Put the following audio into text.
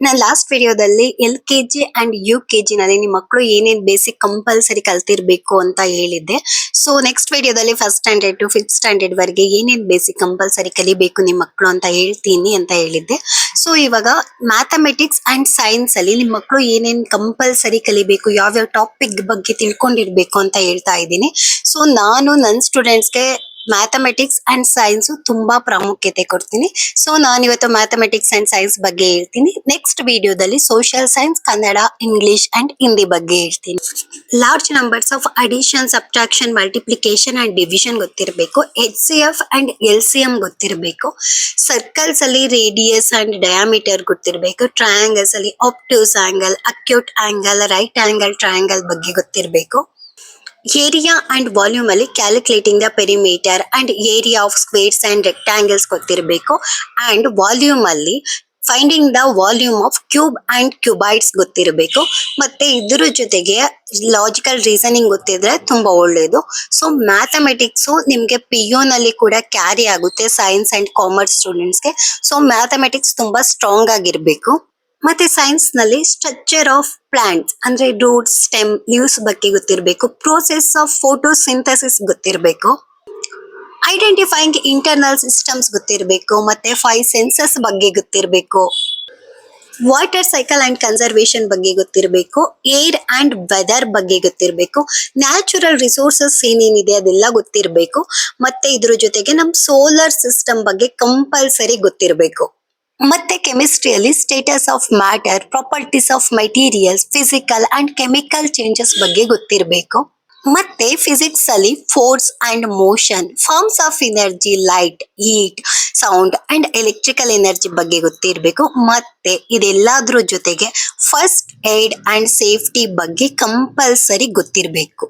ನಾನು ಲಾಸ್ಟ್ ವಿಡಿಯೋದಲ್ಲಿ LKG and UKG ನಲ್ಲಿ ನಿಮ್ಮ ಮಕ್ಕಳು ಏನೇನ್ ಬೇಸಿಕ್ ಕಂಪಲ್ಸರಿ ಕಲ್ತಿರ್ಬೇಕು ಅಂತ ಹೇಳಿದ್ದೆ. ಸೊ ನೆಕ್ಸ್ಟ್ ವಿಡಿಯೋದಲ್ಲಿ first standard to fifth standard ವರೆಗೆ ಏನೇನ್ ಬೇಸಿಕ್ ಕಂಪಲ್ಸರಿ ಕಲಿಬೇಕು ನಿಮ್ಮ ಮಕ್ಕಳು ಅಂತ ಹೇಳ್ತೀನಿ ಅಂತ ಹೇಳಿದ್ದೆ. ಸೊ ಇವಾಗ ಮ್ಯಾಥಮೆಟಿಕ್ಸ್ ಅಂಡ್ ಸೈನ್ಸ್ ಅಲ್ಲಿ ನಿಮ್ಮ ಮಕ್ಕಳು ಏನೇನ್ ಕಂಪಲ್ಸರಿ ಕಲಿಬೇಕು, ಯಾವ್ಯಾವ ಟಾಪಿಕ್ ಬಗ್ಗೆ ತಿಳ್ಕೊಂಡಿರ್ಬೇಕು ಅಂತ ಹೇಳ್ತಾ ಇದ್ದೀನಿ. ಸೊ ನಾನು ನನ್ನ ಸ್ಟೂಡೆಂಟ್ಸ್ಗೆ ಮ್ಯಾಥಮೆಟಿಕ್ಸ್ ಅಂಡ್ ಸೈನ್ಸ್ ತುಂಬಾ ಪ್ರಾಮುಖ್ಯತೆ ಕೊಡ್ತೀನಿ. ಸೊ ನಾನು ಇವತ್ತು ಮ್ಯಾಥಮೆಟಿಕ್ಸ್ ಅಂಡ್ ಸೈನ್ಸ್ ಬಗ್ಗೆ ಹೇಳ್ತೀನಿ. ನೆಕ್ಸ್ಟ್ ವಿಡಿಯೋದಲ್ಲಿ social science, Kannada, English and Hindi ಬಗ್ಗೆ ಹೇಳ್ತೀನಿ. Large numbers of addition, subtraction, multiplication and division ಗೊತ್ತಿರಬೇಕು. HCF ಅಂಡ್ LCM ಗೊತ್ತಿರಬೇಕು. ಸರ್ಕಲ್ಸ್ ಅಲ್ಲಿ ರೇಡಿಯಸ್ ಅಂಡ್ ಡಯಾಮೀಟರ್ ಗೊತ್ತಿರಬೇಕು. ಟ್ರಯಾಂಗಲ್ಸ್ ಅಲ್ಲಿ obtuse angle, acute angle, right angle, triangle ಬಗ್ಗೆ ಗೊತ್ತಿರಬೇಕು. ಏರಿಯಾ ಅಂಡ್ ವಾಲ್ಯೂಮ್ ಅಲ್ಲಿ calculating the perimeter and area of squares and rectangles ಗೊತ್ತಿರಬೇಕು. And volume ಅಲ್ಲಿ finding the volume of cube and cuboids ಗೊತ್ತಿರಬೇಕು. ಮತ್ತೆ ಇದ್ರ ಜೊತೆಗೆ ಲಾಜಿಕಲ್ ರೀಸನಿಂಗ್ ಗೊತ್ತಿದ್ರೆ ತುಂಬಾ ಒಳ್ಳೇದು. ಸೊ ಮ್ಯಾಥಮೆಟಿಕ್ಸ್ ನಿಮ್ಗೆ PU ನಲ್ಲಿ ಕೂಡ ಕ್ಯಾರಿ ಆಗುತ್ತೆ ಸೈನ್ಸ್ ಅಂಡ್ ಕಾಮರ್ಸ್ ಸ್ಟೂಡೆಂಟ್ಸ್ಗೆ. ಸೊ ಮ್ಯಾಥಮೆಟಿಕ್ಸ್ ತುಂಬಾ ಸ್ಟ್ರಾಂಗ್ ಆಗಿರ್ಬೇಕು. ಮತ್ತೆ ಸೈನ್ಸ್ ನಲ್ಲಿ ಸ್ಟ್ರಕ್ಚರ್ ಆಫ್ ಪ್ಲಾಂಟ್ಸ್ ಅಂದ್ರೆ ರೂಟ್, ಸ್ಟೆಮ್, ಲೀವ್ಸ್ ಬಗ್ಗೆ ಗೊತ್ತಿರಬೇಕು. ಪ್ರೋಸೆಸ್ ಆಫ್ ಫೋಟೋಸಿಂಥಸಿಸ್ ಗೊತ್ತಿರಬೇಕು. ಐಡೆಂಟಿಫೈಯಿಂಗ್ ಇಂಟರ್ನಲ್ ಸಿಸ್ಟಮ್ಸ್ ಗೊತ್ತಿರಬೇಕು. ಮತ್ತೆ 5 ಸೆನ್ಸಸ್ ಬಗ್ಗೆ ಗೊತ್ತಿರಬೇಕು. ವಾಟರ್ ಸೈಕಲ್ ಅಂಡ್ ಕನ್ಸರ್ವೇಷನ್ ಬಗ್ಗೆ ಗೊತ್ತಿರಬೇಕು. ಏರ್ ಅಂಡ್ ವೆದರ್ ಬಗ್ಗೆ ಗೊತ್ತಿರಬೇಕು. ನ್ಯಾಚುರಲ್ ರಿಸೋರ್ಸಸ್ ಏನೇನಿದೆ ಅದೆಲ್ಲ ಗೊತ್ತಿರಬೇಕು. ಮತ್ತೆ ಇದ್ರ ಜೊತೆಗೆ ನಮ್ ಸೋಲಾರ್ ಸಿಸ್ಟಮ್ ಬಗ್ಗೆ ಕಂಪಲ್ಸರಿ ಗೊತ್ತಿರಬೇಕು. ಮತ್ತೆ ಕೆಮಿಸ್ಟ್ರಿಯಲ್ಲಿ states of matter, properties of materials, physical and chemical changes ಬಗ್ಗೆ ಗೊತ್ತಿರಬೇಕು. ಮತ್ತೆ ಫಿಸಿಕ್ಸ್ ಅಲ್ಲಿ force and motion, forms of energy, light, heat, sound and electrical energy ಬಗ್ಗೆ ಗೊತ್ತಿರಬೇಕು. ಮತ್ತೆ ಇದೆಲ್ಲದ್ರ ಜೊತೆಗೆ ಫಸ್ಟ್ ಏಡ್ ಅಂಡ್ ಸೇಫ್ಟಿ ಬಗ್ಗೆ ಕಂಪಲ್ಸರಿ ಗೊತ್ತಿರಬೇಕು.